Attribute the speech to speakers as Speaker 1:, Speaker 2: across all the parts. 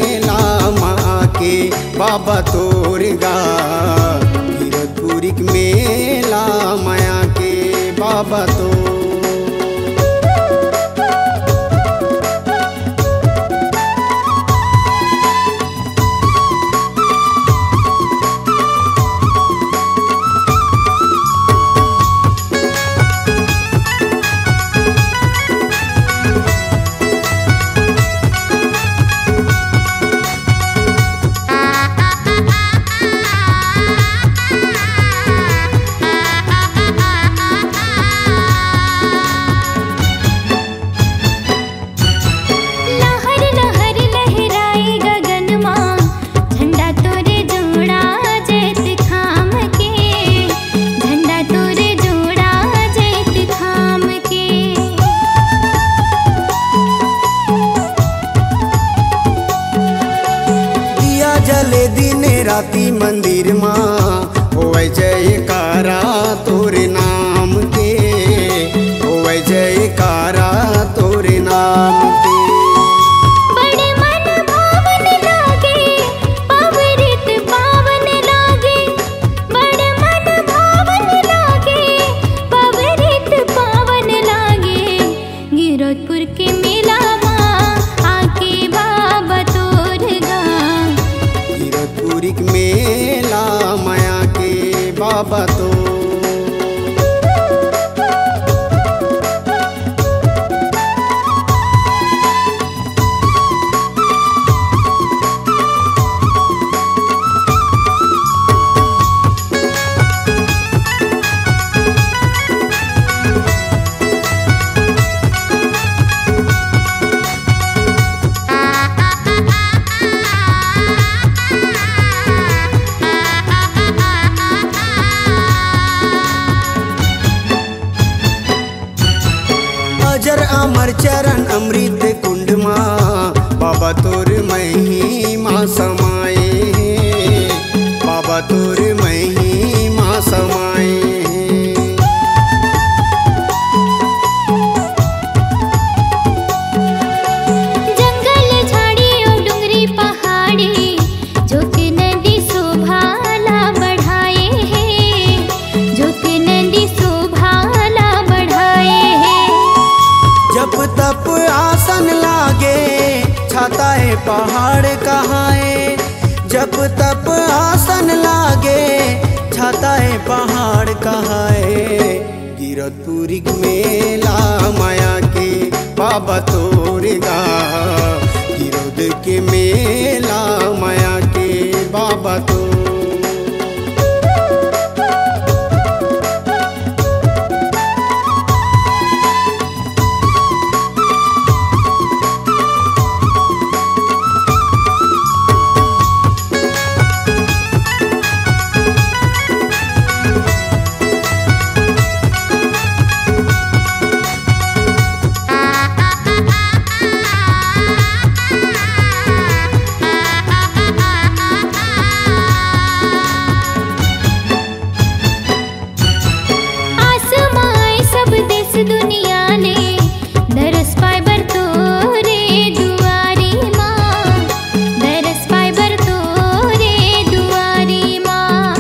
Speaker 1: मेला माँ के बाबा तोर गा। गिरधपुरी के मेला माया के बाबा तो।
Speaker 2: जले दिने राती मंदिर माँ होवे जयकारा तोरे नाम के। होवे जयकारा तोरे नाम के।
Speaker 3: बड़े मन भावन लागे पवित्र पावन लागे। बड़े मन भावन लागे पवित्र पावन लागे। गिरधपुर के मेला आके बाबा तोर गा।
Speaker 1: गिरधपुरी के मेला माया के बाबा तो।
Speaker 2: अजर अमर चरण अमृत कुंड माँ बाबा तोर महिमा समाए। बाबा तोर महिमा समाए।
Speaker 3: जंगल झाड़ी और डुंगरी पहाड़ी जो के नदी शोभाला बढ़ाए हैं। जो के नदी शोभाला बढ़ाए हैं।
Speaker 2: जप तप आसन लागे छाता है पहाड़ कहाँ है। जप तप आसन लागे छाता है पहाड़ कहाँ है। गिरधपुरी के मेला माया के बाबा तोर गा। गिरध के मेला माया के बाबा तो।
Speaker 3: दुनिया ने दरस पाए बर तोरे दुआरी माँ। दरस पाए बर तोरे दुआरी माँ।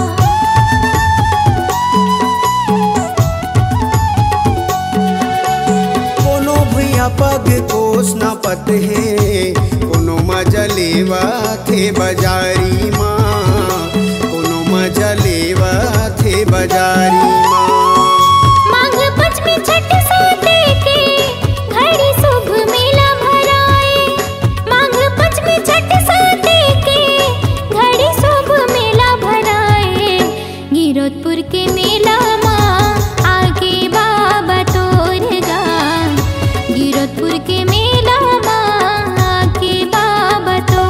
Speaker 2: कोनो भैया पग कोस न पत है। कोनो मजलेवा थे बजारी माँ। कोनो मजलेवा थे बजारी माँ।
Speaker 3: गिरधपुर के मेला आके बाबा तोर गा। गिरधपुर के मेला आके बाबा तो।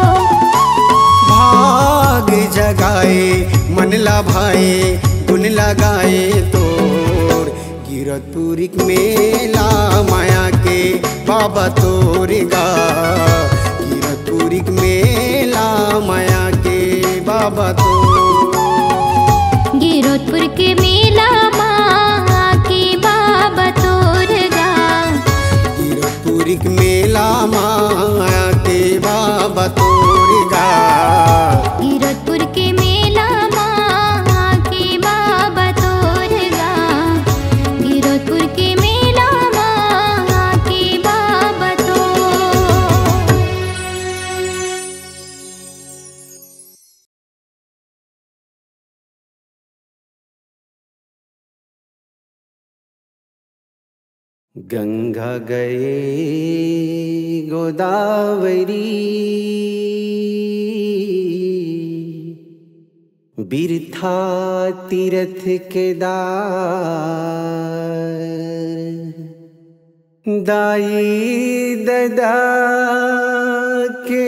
Speaker 2: भाग जगाए मन लाभाए गुण लगाए तोर। गिरधपुरी के मेला माया के बाबा तोर गा। गिरधपुरी के मेला माया के बाबा तो।
Speaker 3: गिरधपुर के मेला आके बाबा तोर गा।
Speaker 1: गिरधपुरी के मेला माया के बाबा तोर गंगा गए गोदावरी बिरथा तीरथ केदार दाई ददा के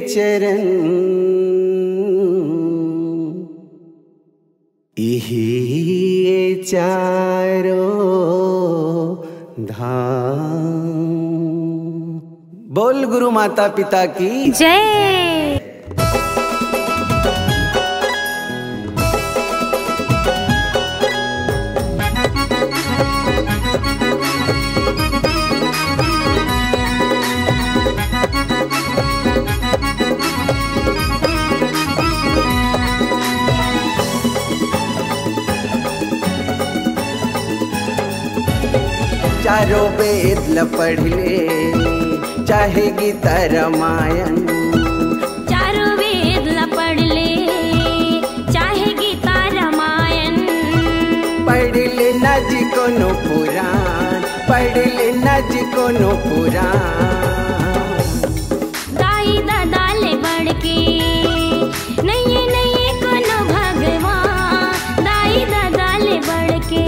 Speaker 1: चरण यही चारों धाम। बोल गुरु माता पिता की
Speaker 3: जय।
Speaker 1: चारों वेद ल पढ़ ले चाहे गीता रामायण,
Speaker 3: चारों वेद ल पढ़ ले चाहे गीता रामायण,
Speaker 1: पढ़ ले न जी कोनो पुराण, पढ़ ले न जी कोनो पुराण।
Speaker 3: दाई दादा ले बढ़ के नहीं नहीं कोनो भगवान, दाई दादा ले बढ़ के।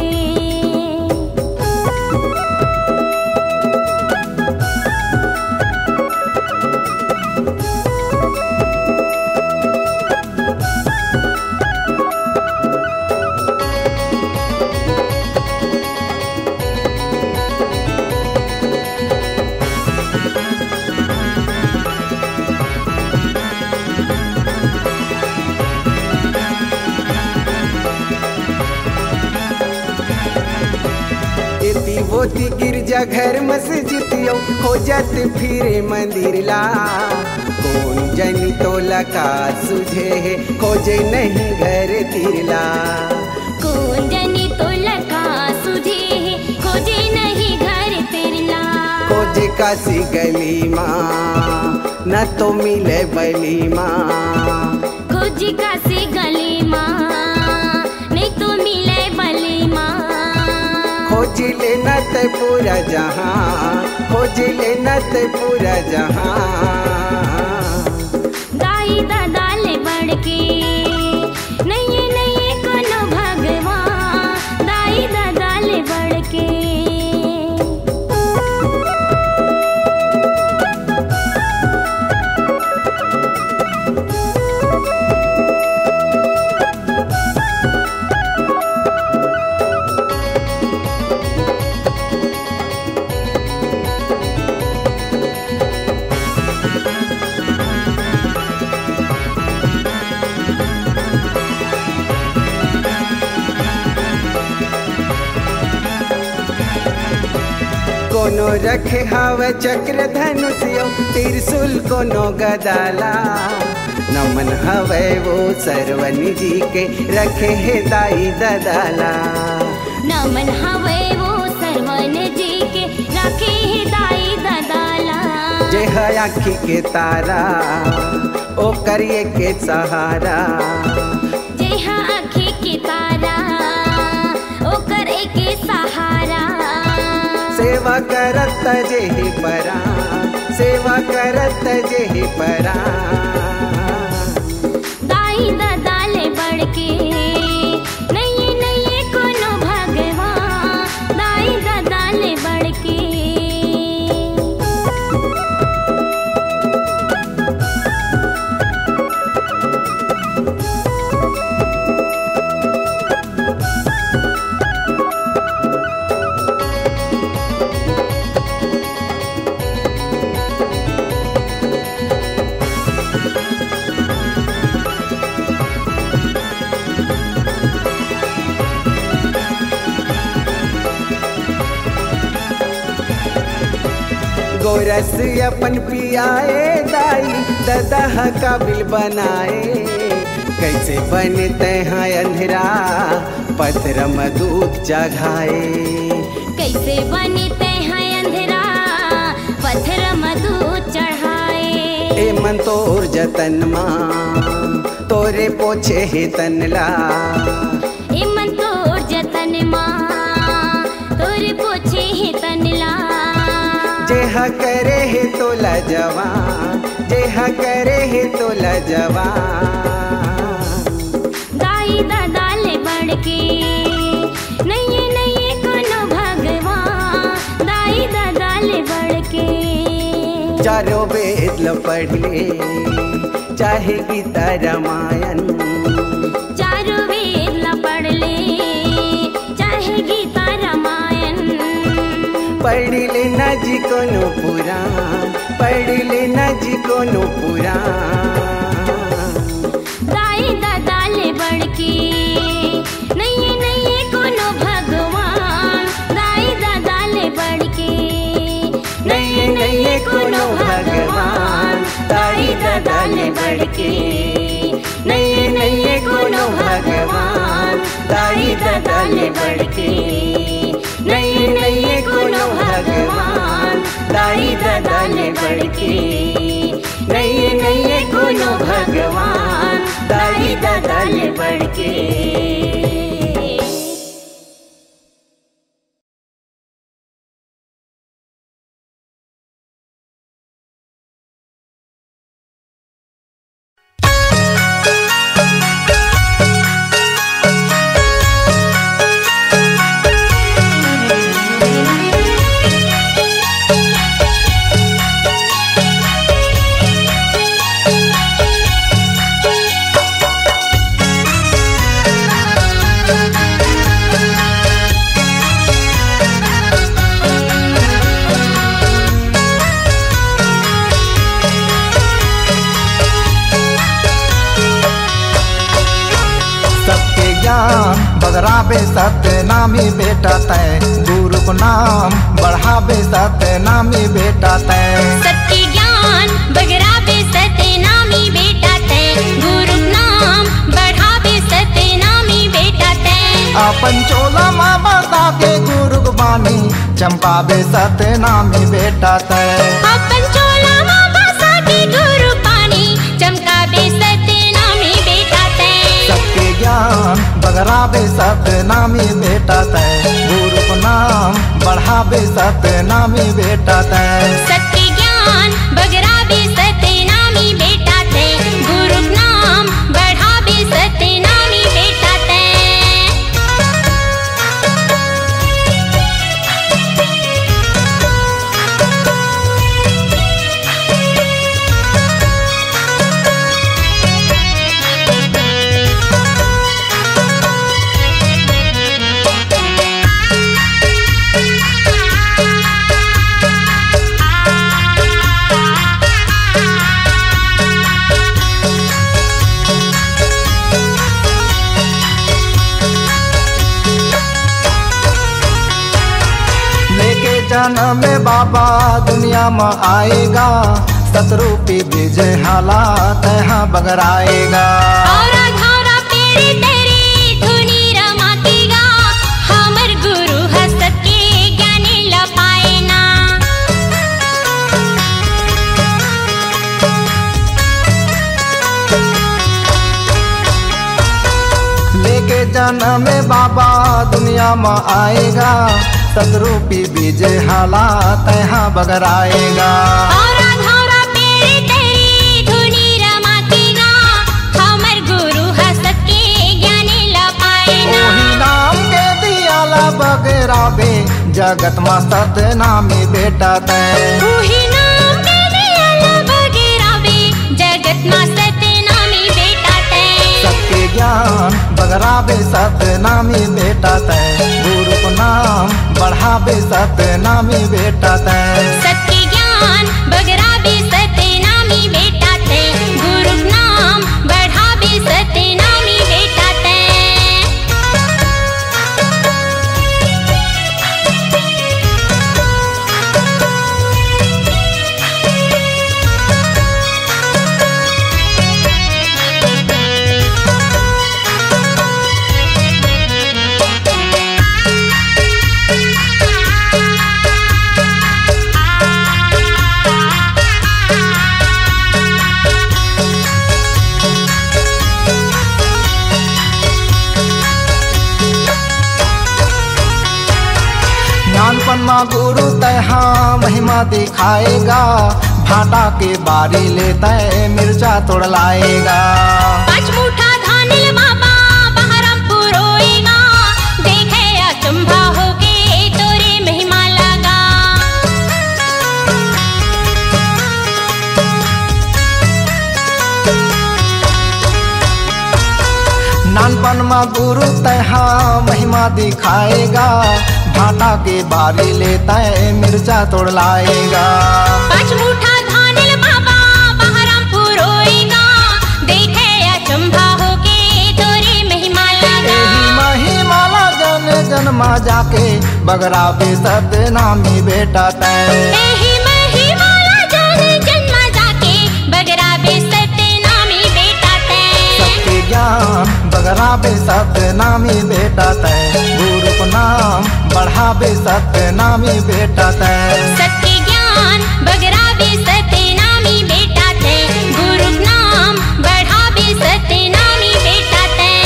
Speaker 1: होती गिरजा घर मस्जिदियों हो जात फिरे मंदिर ला। कौन जनी तोला का सुझे है खोजे नहीं घर तिरला।
Speaker 3: कौन जनी तोला का सुझे है खोजे नहीं घर तिरला।
Speaker 1: खोजे काशी गली माँ न तो मिले बली माँ,
Speaker 3: खोजे काशी गली माँ नहीं तो मिले बली माँ।
Speaker 1: खोज लेना ते पूरा जहां, खोज लेना ते पूरा जहां।
Speaker 3: दाई दादा ले बढ़ के नहीं नहीं कोनो भगवान, दाई दादा ले बढ़ के।
Speaker 1: कोनो रखे हावे चक्र धनुष्यो त्रिशूल कोनो गदाला। नमन हवे वो सरवनी जी के रखे है दाई ददाला।
Speaker 3: नमन हवे वो सरवन जी के रखे है दाई ददाला।
Speaker 1: जे है आँखी के तारा ओ करिए के सहारा।
Speaker 3: जे है आँखी के तारा ओ करे के सहारा।
Speaker 1: सेवा करत जेहि परा, सेवा करत जेहि परा।
Speaker 3: दाई दादा ले बढ़ के नहीं नहीं कोनो भगवान, दाई दादा ले बढ़ के। गोरस अपन पियाए दाई ददा काबिल बनाए। कैसे बनते हैं अंधेरा पत्र में दूध जगाए। कैसे बनते हैं अंधेरा पत्थर में दूध चढ़ाए।
Speaker 1: ए मन तोर जतन माँ तोरे पोछे है तनला।
Speaker 3: ए मन तोर जतन माँ तोरे है तनला।
Speaker 1: जेह करे है तो लजवान, जेह करे है तो लजवान।
Speaker 3: दाई दादा ले बढ़ के नहीं कोनो भगवान। दाई दादा ले बढ़ के
Speaker 1: चारों वेद ल पढ़ ले चाहे गीता रामायण।
Speaker 3: चारों वेद ला पढ़ ले चाहे गीता रामायण।
Speaker 1: पढ़ ले न जी कोनो पुराण, पढ़ ले न जी कोनो पुराण।
Speaker 3: दाई दादा ले बढ़ के नहीं कोनो भगवान। दाई दादा ले बढ़ के
Speaker 1: नहीं कोनो भगवान। दाई दादा ले बढ़ के नहीं कोनो भगवान। दाई दादा ले बढ़ के नहीं कोनो भगवान। दाई दादा ले बढ़ के नहीं कोनो भगवान। दाई दादा ले बढ़ के।
Speaker 4: बगराबे सतनामी बेटा तय, गुरु को नाम बढ़ाबे सतनामी बेटा तय।
Speaker 3: सत्य ज्ञान बगराबे सतनामी बेटा तय, गुरु नाम बढ़ाबे सतनामी बेटा तय।
Speaker 4: अपन चोला माँ बता के गुरु को बानी चंपाबे सतनामी बेटा तय।
Speaker 3: अपन चोला माँ बसा के गुरु पानी चमकाबे सतनामी बेटा तय।
Speaker 4: सबके ज्ञान बगराबे सतनामी बेटा तय, गुरु को नाम बढ़ाबे सतनामी बेटा तय।
Speaker 3: सत्य ज्ञान बगराबे सतनामी बेटा तय, गुरु नाम बढ़ाबे सतनामी बेटा तय।
Speaker 4: जन्म में बाबा दुनिया में आएगा, सतरूपी विजय हालात यहाँ बगराएगा।
Speaker 3: औरा घौरा पेरी तेरी धुनी रमाकेगा, हमर गुरु हसत के ज्ञानी लपाए ना।
Speaker 4: लेके जन्म में बाबा दुनिया में आएगा, सतरूपी विजय हालात यहाँ बगराएगा।
Speaker 3: औरा घौरा पेरी तेरी धुनी रमाकेगा, हमर गुरु हसत के ज्ञानी लपाए ना।
Speaker 4: ओही नाम के दियाला बगराबे जगत में सतनामी बेटा तय।
Speaker 3: ओही नाम के दियाला बगराबे जगत में सतनामी बेटा तय।
Speaker 4: सबके ज्ञान बगराबे सतनामी बेटा तय, गुरु को नाम बढ़ाबे सतनामी बेटा तय।
Speaker 3: सत्य ज्ञान बगराबे सतनामी बेटा तय, गुरु नाम बढ़ाबे सतनामी बेटा तय।
Speaker 4: गुरु तहा महिमा दिखाएगा, भाटा के बारी लेता है मिर्चा तोड़ लाएगा।
Speaker 3: 5 मुठा धानिल बाबा बहरमपुर रोएगा, देखे अचंभा होके तोरे महिमा लगा।
Speaker 4: नानपन में गुरु तहा महिमा दिखाएगा, भाटा के बारी लेता है मिर्चा तोड़ लाएगा।
Speaker 3: 5 मुठा धानिल बाबा बहरमपुर रोएगा, देखे अचंभा होके तोरे महिमा लगा।
Speaker 4: एही महिमाला जन जन्मा जाके बगरा बेसत नामी बेटा तय।
Speaker 3: एही महिमाला जन जन्मा जाके बगरा बेसत नामी बेटा तय।
Speaker 4: सत्य ज्ञान बगराबे सत्य नामी बेटा तय, गुरु को नाम बढ़ाबे सत्य नामी बेटा तय।
Speaker 3: सत्य ज्ञान बगराबे सत्य नामी बेटा तय, गुरु नाम बढ़ाबे सत्य नामी बेटा तय।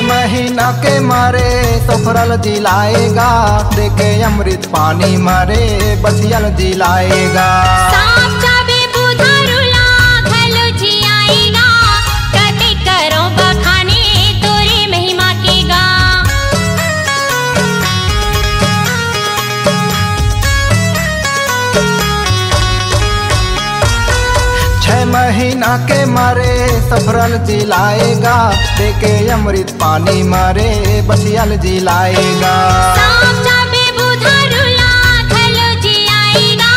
Speaker 4: महीना के मारे सफरल जिलाएगा, देखे अमृत पानी मारे बसियल जिलाएगा।
Speaker 3: सांप चाबे बुधारुला घलो जी आएगा, कते करो बखाने तोरे महिमा के गा।
Speaker 4: 6 महीना के मारे सफरल जिलाएगा, देखे अमृत पानी मारे बसियल जिलाएगा।
Speaker 3: सांप चाबे बुधारुला घलो जी आएगा,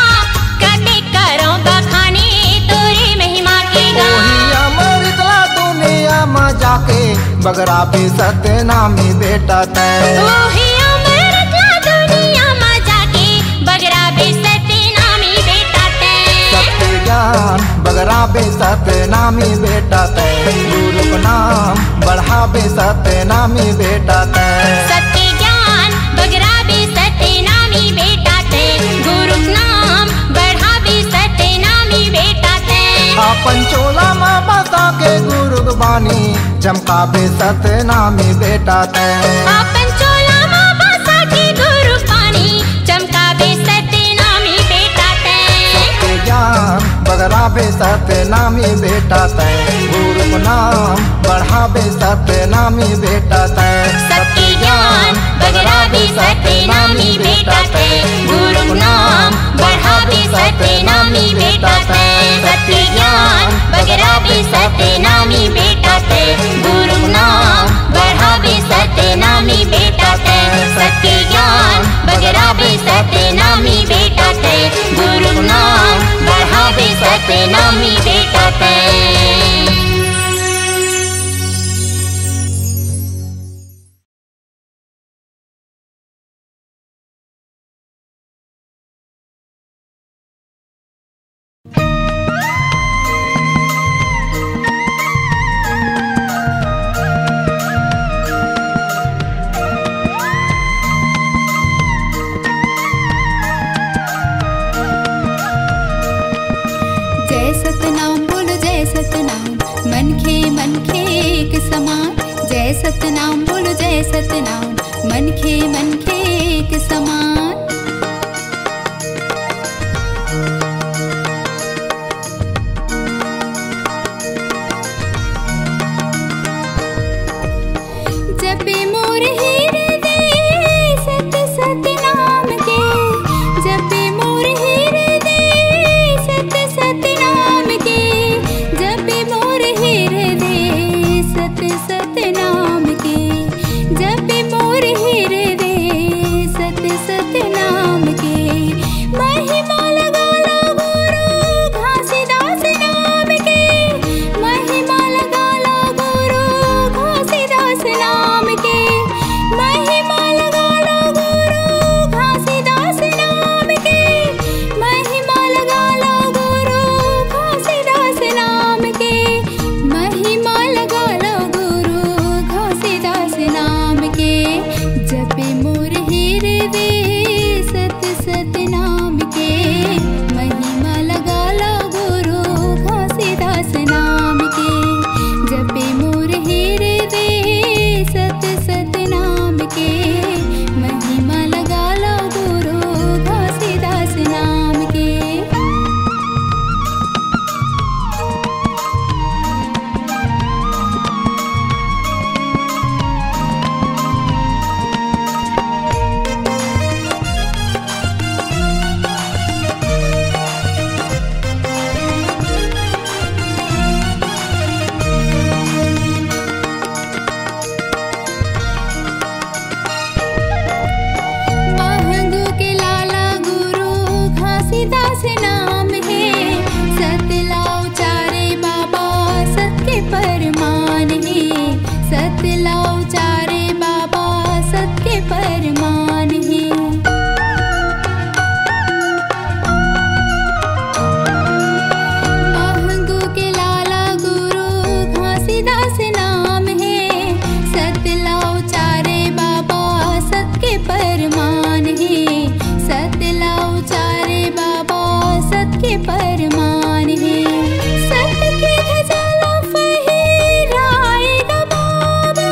Speaker 3: कते करो बखाने तोरे महिमा के गा।
Speaker 4: ओही अमृत ला दुनिया में जाके बगरा पे सत्य नामी बेटा तय।
Speaker 3: ओही अमृत ला दुनिया में जाके बगरा बे सत्य नामी बेटा तय।
Speaker 4: सत्य ज्ञान बगराबे सत्य नामी बेटा तय, गुरु को नाम बढ़ाबे सत्य नामी बेटा तय।
Speaker 3: सत्य ज्ञान बगराबे सत्य नामी बेटा तय, गुरु नाम बढ़ाबे सत्य नामी बेटा तय।
Speaker 4: अपन चोला माँ बता के गुरु बानी चमकाबे सत्य नामी बेटा तय।
Speaker 3: अपन चोला माँ बसा के गुरु पानी चमकाबे सत्य नामी बेटा तय।
Speaker 4: सत्य ज्ञान बगराबे सत्य नामी बेटा तय, गुरु को नाम बढ़ाबे सत्य नामी बेटा तय।
Speaker 3: सत्य ज्ञान बगराबे सत्य नामी बेटा तय, गुरु नाम बढ़ाबे सत्य नामी बेटा तय। सत्य ज्ञान बगराबे सत्य नामी बेटा तय, गुरु नाम बढ़ाबे सत्य नामी बेटा तय। सत्य ज्ञान बगराबे सत्य नामी बेटा तय, गुरु नाम बढ़ाबे सत्य नामी बेटा तय।
Speaker 5: जय सतनाम बोलो जय सतनाम, मन खे एक समान। जय सतनाम बोलो जय सतनाम, मन खे एक समान। जपे मोर हृदय सत सत नाम के, जपे मोर हृदय सत सत नाम के, जपे मोर हृदय सत सत नाम के, जपे मोर हृदय सत सत परमान है। सत्य के ध्वजाला फहराएगा बाबा,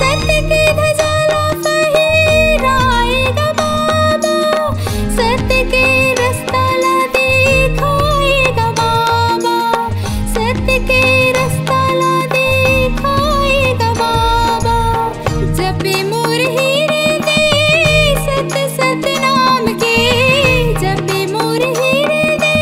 Speaker 5: सत्य के ध्वजाला फहराएगा बाबा, सत्य के रस्ताला दिखाएगा बाबा, सत्य के रस्ताला दिखाएगा बाबा। जपे मोर हीरे दे सत सत नाम के, जपे मोर हीरे दे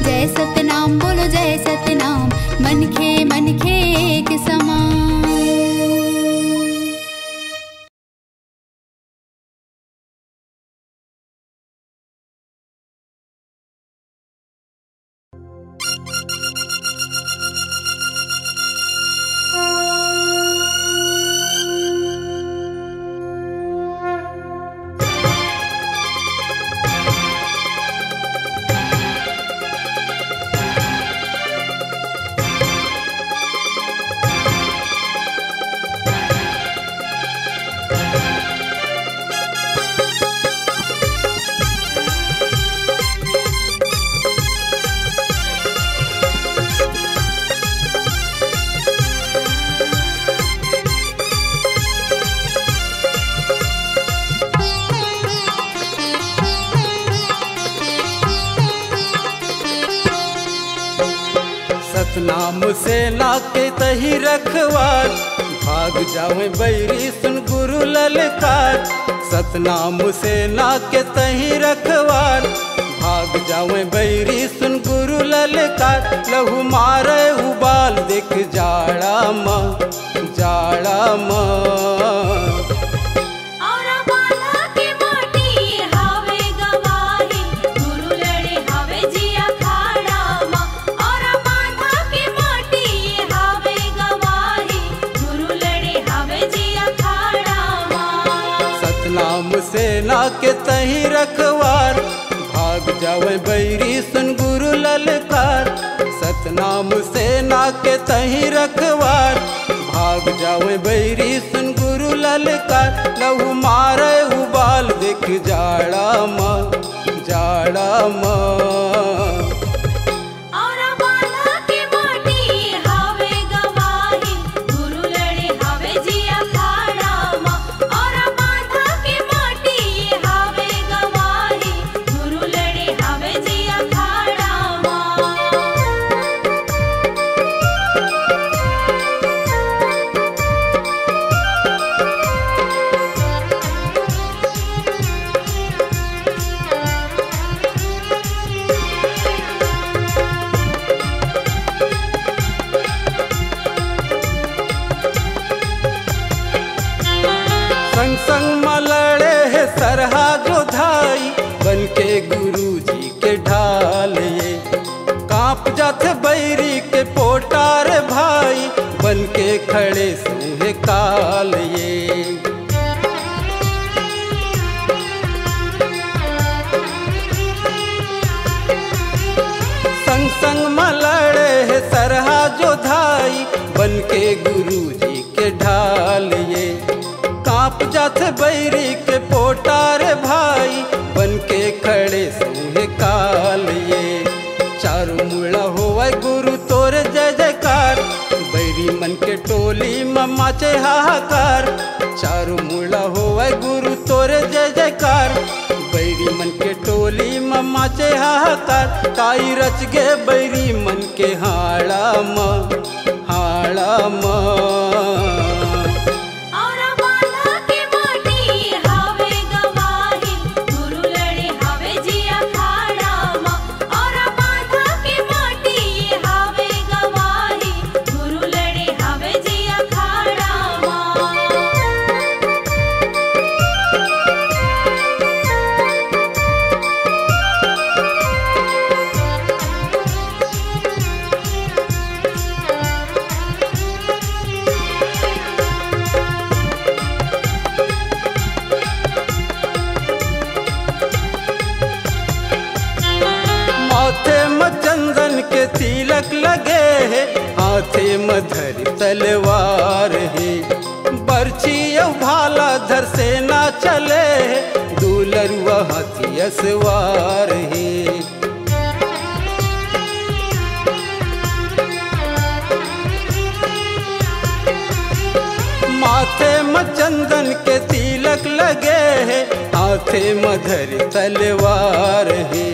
Speaker 5: जय सतनाम बोलो जय सतनाम, मन खे एक समान।
Speaker 2: सतनाम से लाके तही रखवार, भाग जावे बैरी सुन गुरु ललकार। सतनाम से लाके तही रखवार, भाग जावे बैरी सुन गुरु ललकार। लहू मारे उबाल देख जाड़ा माँ, जाड़ा माँ। सेना के तही रखवार, भाग जावे बैरी सुन गुरु ललकार। सतनाम सेना के तही रखवार, भाग जावे बैरी सुन गुरु ललकार। लहू मारे उबाल देख जाड़ा माँ, जाड़ा माँ। संग संग मलड़े है सरहा जोधाई, बन के गुरु जी के ढाल ये। कांप जाते बैरी के पोटार भाई, बन के खड़े सूहे काल ये। संग संग मलड़े है सरहा जोधाई, बन के गुरु जी के ढाल ये। कांप जाते बैरी के पोटार भाई, बन के खड़े सूहे काल ये। चारू मुड़ा होवे गुरु तोरे जय जयकार, बैरी मन के टोली ममाचे हाहाकार। चारू मुड़ा होवे गुरु तोरे जय जयकार, बैरी मन के टोली ममाचे हाहाकार। काई रच गे बैरी मन के हाड़ा माँ, हाड़ा माँ। चंदन के तिलक लगे है, हाथे मधर तलवार है। बर्छी भाला धर से ना चले है, दूलरुआ हाथी सवार है। माथे में चंदन के तिलक लगे है, हाथे मधर तलवार है।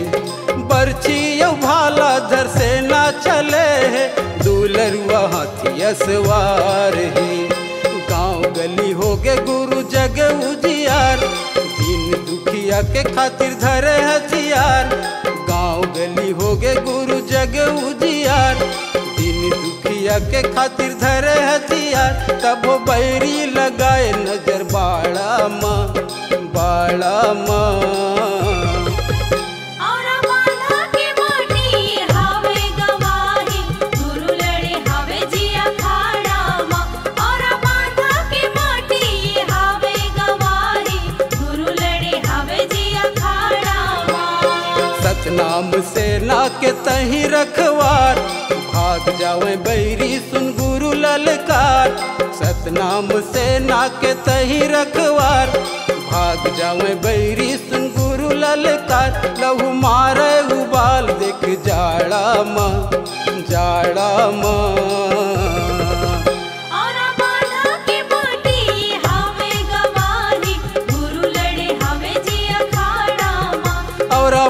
Speaker 2: बर्छी भाला धर से ना चले है, दूलरुआ हाथी सवार है। गांव गली हो गए गुरु जग उजियार, दिन दुखिया के खातिर धरे हथियार। गांव गली हो गए गुरु जग उजियार। दिन दुखिया के खातिर धरे हथियार, तब वो बैरी लगाए नजर बाड़ा माँ, बाड़ा माँ। सतनाम सेना के तही रखवार, भाग जावे बैरी सुन गुरु ललकार। सतनाम सेना के तही रखवार, भाग जावे बैरी सुन गुरु ललकार। लहू मारे उबाल देख जाड़ा माँ, जाड़ा माँ।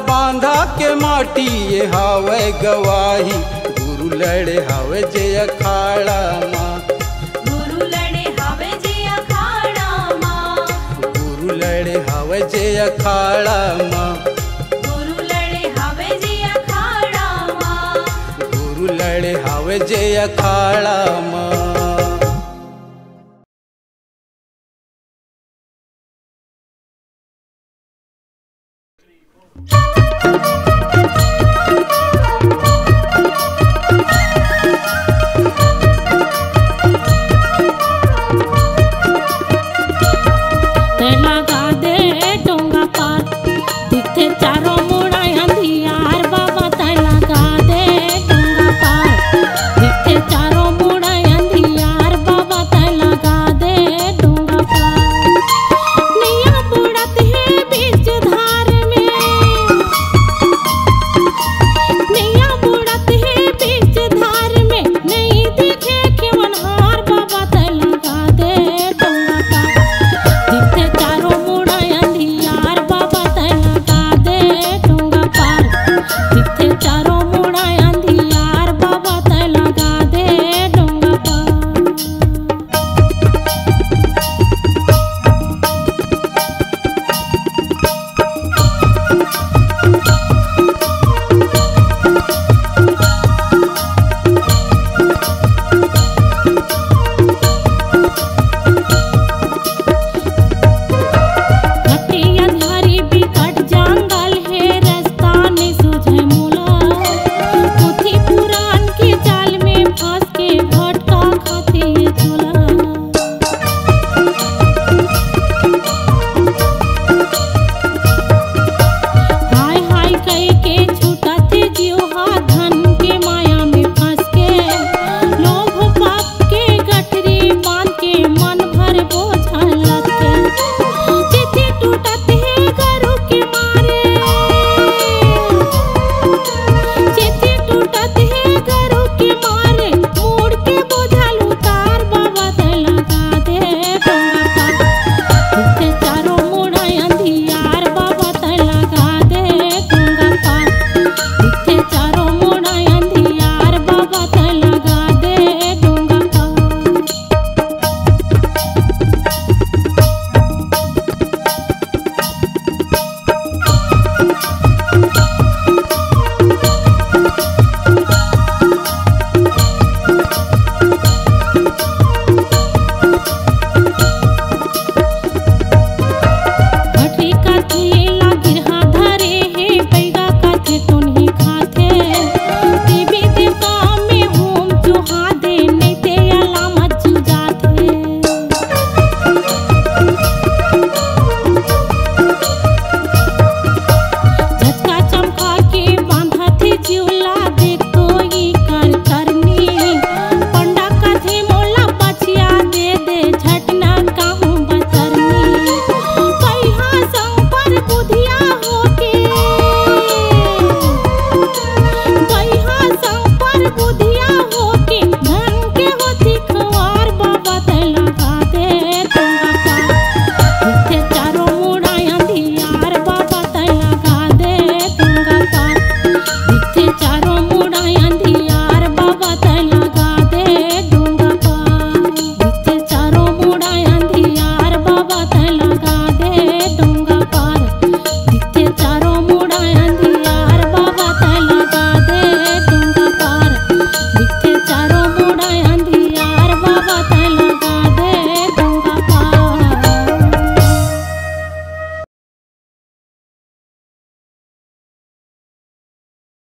Speaker 2: बांधा के माटी ये हावे गवाही, गुरु लड़े हावे जे अखाड़ा माँ,
Speaker 3: गुरु लड़े हावे जे अखाड़ा माँ,
Speaker 2: गुरु लड़े हावे जे अखाड़ा माँ,
Speaker 3: गुरु लड़े हावे जे अखाड़ा माँ,
Speaker 2: गुरु लड़े हावे जे अखाड़ा माँ।